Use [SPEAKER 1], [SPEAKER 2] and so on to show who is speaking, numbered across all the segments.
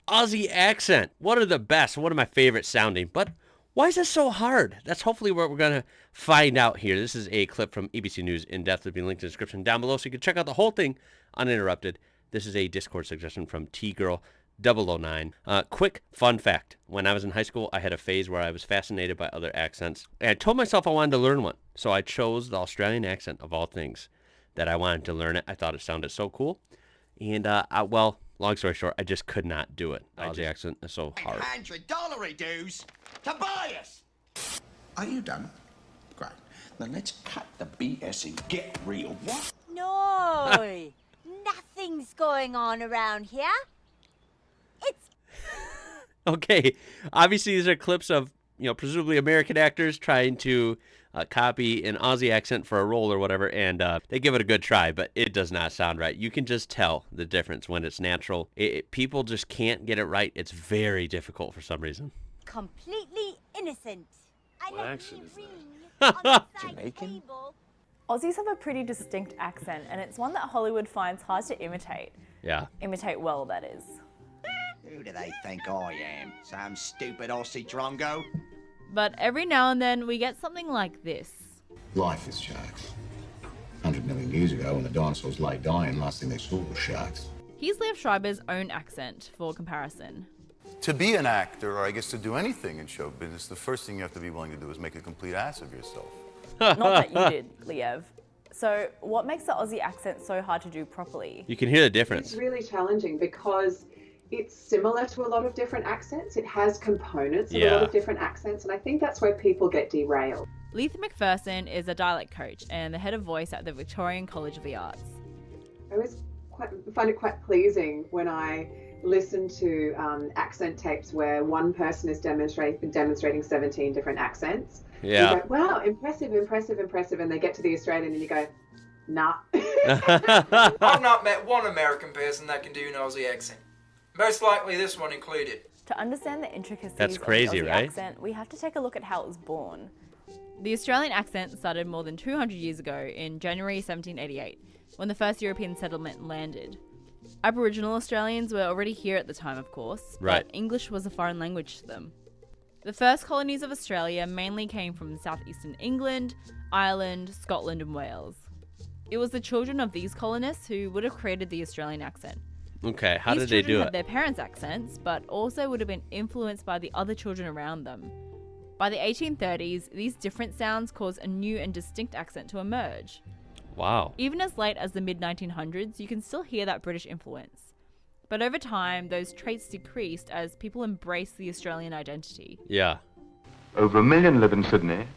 [SPEAKER 1] Aussie accent. One of the best, one of my favorite sounding, but why is this so hard? That's hopefully what we're going to find out here. This is a clip from ABC News In Depth. It'll be linked in the description down below so you can check out the whole thing uninterrupted. This is a Discord suggestion from T-Girl009. Quick fun fact. When I was in high school, I had a phase where I was fascinated by other accents. And I told myself I wanted to learn one. So I chose the Australian accent of all things that I wanted to learn it. I thought it sounded so cool. And, well, long story short, I just could not do it. Aussie accent is so hard.
[SPEAKER 2] $100 dues, Tobias!
[SPEAKER 3] Are you done? Great. Then let's cut the BS and get real. What?
[SPEAKER 4] No, nothing's going on around here. It's...
[SPEAKER 1] Okay, obviously these are clips of, presumably American actors trying to copy an Aussie accent for a role or whatever, and they give it a good try, but it does not sound right. You can just tell the difference when it's natural. People just can't get it right. It's very difficult for some reason.
[SPEAKER 4] Completely innocent.
[SPEAKER 5] What accent is that?
[SPEAKER 3] Jamaican?
[SPEAKER 6] Aussies have a pretty distinct accent, and it's one that Hollywood finds hard to imitate.
[SPEAKER 1] Yeah.
[SPEAKER 6] Imitate well, that is.
[SPEAKER 2] Who do they think I am? Some stupid Aussie drongo?
[SPEAKER 7] But every now and then we get something like this.
[SPEAKER 3] Life is sharks. 100 million years ago, when the dinosaurs lay dying, last thing they saw was sharks.
[SPEAKER 7] Here's Liev Schreiber's own accent for comparison.
[SPEAKER 5] To be an actor, or I guess to do anything in show business, the first thing you have to be willing to do is make a complete ass of yourself.
[SPEAKER 6] Not that you did, Liev. So what makes the Aussie accent so hard to do properly?
[SPEAKER 1] You can hear the difference.
[SPEAKER 8] It's really challenging because it's similar to a lot of different accents. It has components of a lot of different accents, and I think that's where people get derailed.
[SPEAKER 7] Letha McPherson is a dialect coach and the head of voice at the Victorian College of the Arts.
[SPEAKER 8] I always find it quite pleasing when I listen to accent tapes where one person is demonstrating 17 different accents.
[SPEAKER 1] Yeah.
[SPEAKER 8] You go, wow, impressive, impressive, impressive, and they get to the Australian and you go, nah.
[SPEAKER 9] I've not met one American person that can do an Aussie accent. Most likely this one included.
[SPEAKER 6] To understand the intricacies
[SPEAKER 1] That's crazy,
[SPEAKER 6] of the Aussie
[SPEAKER 1] right?
[SPEAKER 6] accent, we have to take a look at how it was born.
[SPEAKER 7] The Australian accent started more than 200 years ago in January 1788, when the first European settlement landed. Aboriginal Australians were already here at the time, of course,
[SPEAKER 1] Right.
[SPEAKER 7] but English was a foreign language to them. The first colonies of Australia mainly came from southeastern England, Ireland, Scotland and Wales. It was the children of these colonists who would have created the Australian accent.
[SPEAKER 1] Okay, how
[SPEAKER 7] These
[SPEAKER 1] did they
[SPEAKER 7] children
[SPEAKER 1] do
[SPEAKER 7] had
[SPEAKER 1] it?
[SPEAKER 7] their parents' accents, but also would have been influenced by the other children around them. By the 1830s, these different sounds caused a new and distinct accent to emerge.
[SPEAKER 1] Wow.
[SPEAKER 7] Even as late as the mid-1900s, you can still hear that British influence. But over time, those traits decreased as people embraced the Australian identity.
[SPEAKER 1] Yeah.
[SPEAKER 10] Over 1 million live in Sydney,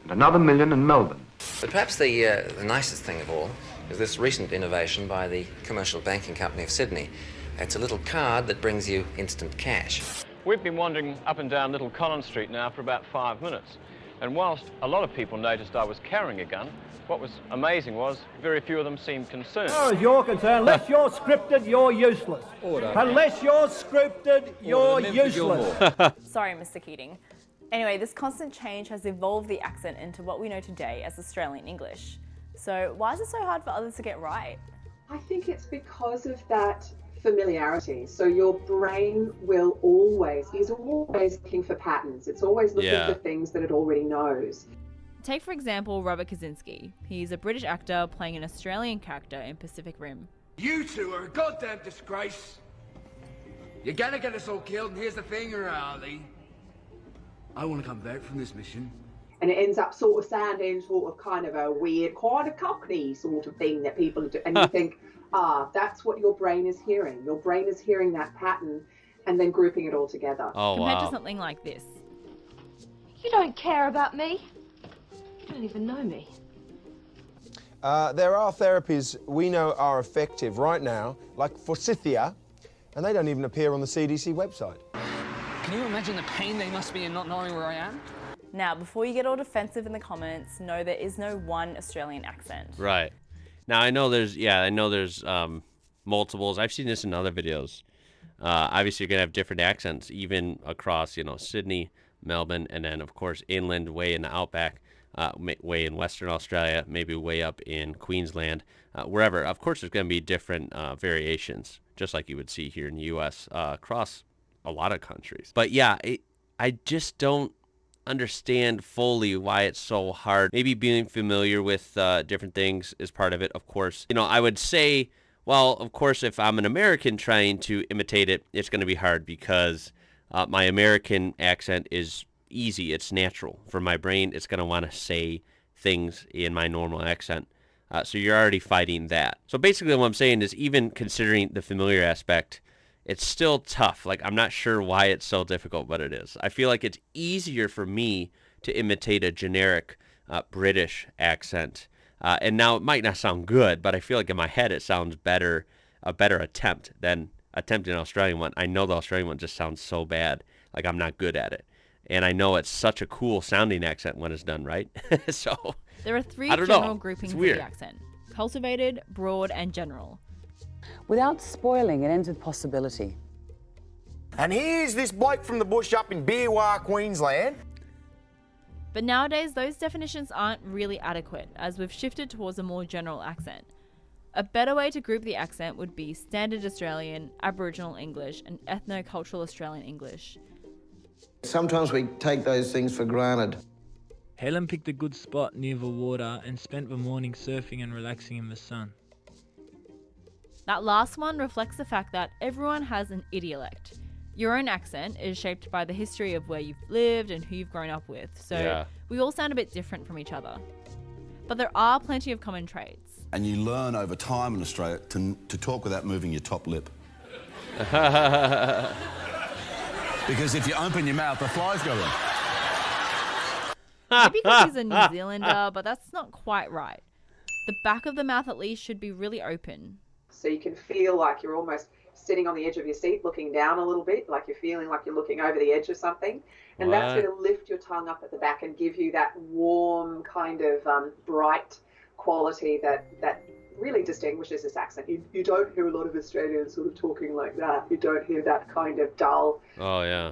[SPEAKER 10] and another 1 million in Melbourne.
[SPEAKER 11] But perhaps the nicest thing of all is this recent innovation by the Commercial Banking Company of Sydney. It's a little card that brings you instant cash.
[SPEAKER 12] We've been wandering up and down Little Collins Street now for about 5 minutes. And whilst a lot of people noticed I was carrying a gun, what was amazing was very few of them seemed concerned.
[SPEAKER 13] As far as you're concerned, unless you're scripted, you're useless.
[SPEAKER 12] Order.
[SPEAKER 13] Unless you're scripted, you're useless.
[SPEAKER 6] Sorry, Mr. Keating. Anyway, this constant change has evolved the accent into what we know today as Australian English. So why is it so hard for others to get right?
[SPEAKER 8] I think it's because of that familiarity. So your brain is always looking for patterns. It's always looking for things that it already knows.
[SPEAKER 7] Take, for example, Robert Kaczynski. He's a British actor playing an Australian character in Pacific Rim.
[SPEAKER 14] You two are a goddamn disgrace. You're gonna get us all killed, and here's the thing, Ali. I want to come back from this mission.
[SPEAKER 8] And it ends up sort of sounding sort of kind of a weird, kind of cockney sort of thing that people do. And you think, that's what your brain is hearing. Your brain is hearing that pattern and then grouping it all together.
[SPEAKER 1] Oh,
[SPEAKER 7] Compared to something like this.
[SPEAKER 4] You don't care about me. You don't even know me.
[SPEAKER 15] There are therapies we know are effective right now, like forsythia, and they don't even appear on the CDC website.
[SPEAKER 16] Can you imagine the pain they must be in not knowing where I am?
[SPEAKER 6] Now, before you get all defensive in the comments, no, there is no one Australian accent.
[SPEAKER 1] Right. Now, I know there's multiples. I've seen this in other videos. Obviously, you're going to have different accents, even across, Sydney, Melbourne, and then, of course, inland, way in the outback. way in Western Australia, maybe way up in Queensland, wherever. Of course, there's going to be different variations, just like you would see here in the U.S. Across a lot of countries. But yeah, I just don't understand fully why it's so hard. Maybe being familiar with different things is part of it, of course. You know, I would say, well, of course, if I'm an American trying to imitate it, it's going to be hard because my American accent is easy. It's natural. For my brain, it's going to want to say things in my normal accent. So you're already fighting that. So basically what I'm saying is, even considering the familiar aspect, it's still tough. Like, I'm not sure why it's so difficult, but it is. I feel like it's easier for me to imitate a generic British accent. And now it might not sound good, but I feel like in my head it sounds better, a better attempt than attempting an Australian one. I know the Australian one just sounds so bad, like I'm not good at it. And I know it's such a cool sounding accent when it's done right. So
[SPEAKER 7] There are three
[SPEAKER 1] I don't
[SPEAKER 7] general
[SPEAKER 1] know.
[SPEAKER 7] groupings
[SPEAKER 1] It's
[SPEAKER 7] of
[SPEAKER 1] weird.
[SPEAKER 7] the accent: cultivated, broad, and general.
[SPEAKER 17] Without spoiling, it ends with possibility.
[SPEAKER 18] And here's this bloke from the bush up in Beerwah, Queensland.
[SPEAKER 7] But nowadays, those definitions aren't really adequate, as we've shifted towards a more general accent. A better way to group the accent would be Standard Australian, Aboriginal English, and Ethno-Cultural Australian English.
[SPEAKER 19] Sometimes we take those things for granted.
[SPEAKER 20] Helen picked a good spot near the water and spent the morning surfing and relaxing in the sun.
[SPEAKER 7] That last one reflects the fact that everyone has an idiolect. Your own accent is shaped by the history of where you've lived and who you've grown up with, so we all sound a bit different from each other. But there are plenty of common traits.
[SPEAKER 21] And you learn over time in Australia to talk without moving your top lip. Because if you open your mouth, the flies go in.
[SPEAKER 7] Maybe because he's a New Zealander, but that's not quite right. The back of the mouth at least should be really open.
[SPEAKER 8] So you can feel like you're almost sitting on the edge of your seat, looking down a little bit, like you're feeling like you're looking over the edge of something. And that's going to lift your tongue up at the back and give you that warm, kind of bright quality that really distinguishes this accent. You don't hear a lot of Australians sort of talking like that. You don't hear that kind of dull,
[SPEAKER 1] Oh, yeah.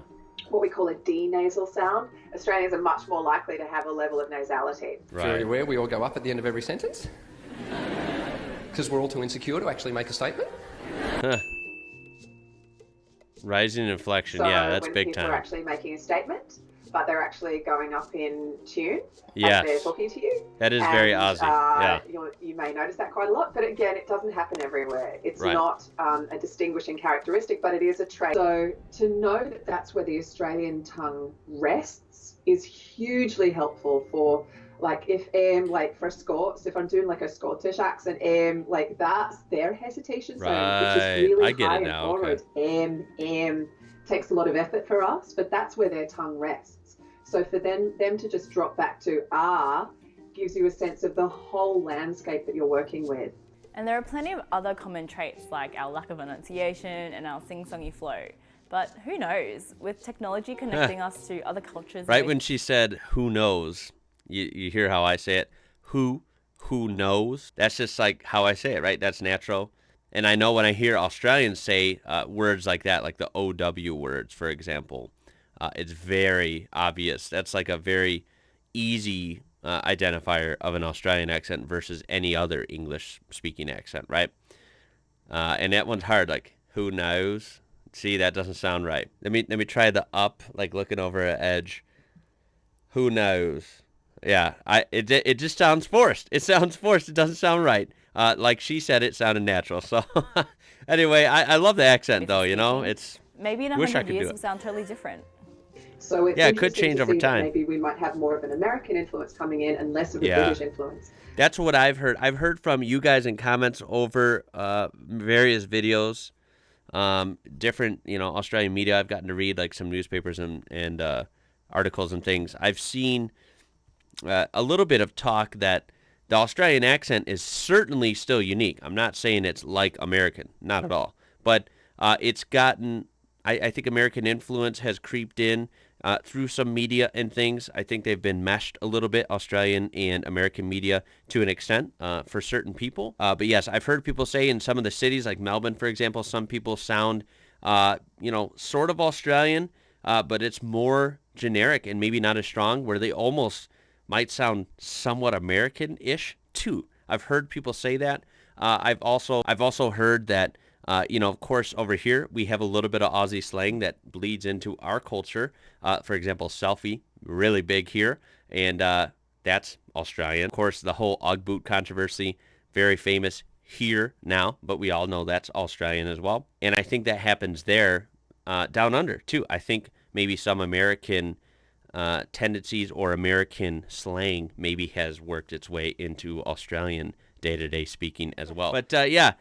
[SPEAKER 8] what we call a D-nasal sound. Australians are much more likely to have a level of nasality.
[SPEAKER 22] Very aware we all go up at the end of every sentence. Because we're all too insecure to actually make a statement.
[SPEAKER 1] Rising inflection,
[SPEAKER 8] So
[SPEAKER 1] yeah, that's
[SPEAKER 8] when
[SPEAKER 1] big
[SPEAKER 8] people
[SPEAKER 1] time.
[SPEAKER 8] are actually making a statement, but they're actually going up in tune
[SPEAKER 1] Yes.
[SPEAKER 8] as they're talking to you.
[SPEAKER 1] That is very
[SPEAKER 8] And,
[SPEAKER 1] Aussie, yeah.
[SPEAKER 8] You may notice that quite a lot, but again, it doesn't happen everywhere. It's
[SPEAKER 1] Right.
[SPEAKER 8] not a distinguishing characteristic, but it is a trait. So to know that that's where the Australian tongue rests is hugely helpful for, like, if like for Scots, if I'm doing like a Scottish accent, like that's their hesitation zone, which
[SPEAKER 1] Right.
[SPEAKER 8] is really
[SPEAKER 1] I get
[SPEAKER 8] high
[SPEAKER 1] it
[SPEAKER 8] and
[SPEAKER 1] now,
[SPEAKER 8] forward. Takes a lot of effort for us, but that's where their tongue rests. So for them to just drop back to gives you a sense of the whole landscape that you're working with.
[SPEAKER 6] And there are plenty of other common traits like our lack of enunciation and our sing-songy flow. But who knows? With technology connecting us to other cultures...
[SPEAKER 1] Right when she said, who knows, you hear how I say it, who knows? That's just like how I say it, right? That's natural. And I know when I hear Australians say words like that, like the OW words, for example, it's very obvious. That's like a very easy identifier of an Australian accent versus any other English-speaking accent, right? And that one's hard, like, who knows? See, that doesn't sound right. Let me try the up, like looking over an edge. Who knows? Yeah, it just sounds forced. It sounds forced. It doesn't sound right. Like she said, it sounded natural. So anyway, I love the accent, though, you know? It's
[SPEAKER 6] Maybe in
[SPEAKER 1] wish I
[SPEAKER 6] 100
[SPEAKER 1] could
[SPEAKER 6] years
[SPEAKER 1] do
[SPEAKER 6] it'll
[SPEAKER 1] it.
[SPEAKER 6] sound totally different.
[SPEAKER 8] So it's
[SPEAKER 1] Yeah, it could
[SPEAKER 8] interesting
[SPEAKER 1] change
[SPEAKER 8] to
[SPEAKER 1] over
[SPEAKER 8] see that
[SPEAKER 1] time.
[SPEAKER 8] Maybe we might have more of an American influence coming in and less of a
[SPEAKER 1] Yeah.
[SPEAKER 8] British influence.
[SPEAKER 1] That's what I've heard. I've heard from you guys in comments over various videos, different, Australian media. I've gotten to read like some newspapers and articles and things. I've seen a little bit of talk that the Australian accent is certainly still unique. I'm not saying it's like American, not at all. But it's gotten, I think American influence has creeped in through some media and things. I think they've been meshed a little bit, Australian and American media, to an extent for certain people. But yes, I've heard people say in some of the cities, like Melbourne, for example, some people sound, sort of Australian, but it's more generic and maybe not as strong, where they almost might sound somewhat American-ish too. I've heard people say that. I've also heard that, of course, over here we have a little bit of Aussie slang that bleeds into our culture. For example, selfie, really big here, and that's Australian. Of course, the whole Ugg boot controversy, very famous here now, but we all know that's Australian as well. And I think that happens there, down under too. I think maybe some American tendencies or American slang maybe has worked its way into Australian day-to-day speaking as well. But yeah,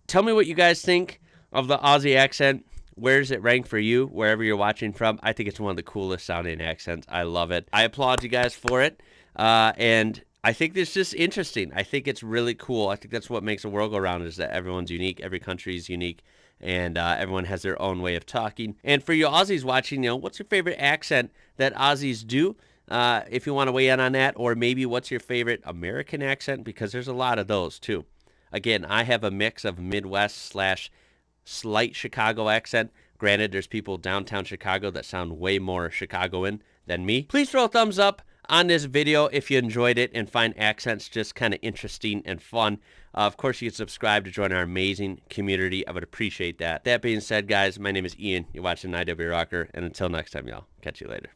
[SPEAKER 1] tell me what you guys think of the Aussie accent. Where does it rank for you, wherever you're watching from? I think it's one of the coolest sounding accents. I love it. I applaud you guys for it. And I think this is just interesting. I think it's really cool. I think that's what makes the world go round, is that everyone's unique. Every country is unique. And everyone has their own way of talking. And for you Aussies watching, what's your favorite accent that Aussies do? If you want to weigh in on that, or maybe what's your favorite American accent? Because there's a lot of those too. Again, I have a mix of Midwest / slight Chicago accent. Granted, there's people downtown Chicago that sound way more Chicagoan than me. Please throw a thumbs up on this video if you enjoyed it and find accents just kind of interesting and fun. Of course, you can subscribe to join our amazing community. I would appreciate that. That being said, guys, my name is Ian. You're watching IWrocker, and until next time, y'all, catch you later.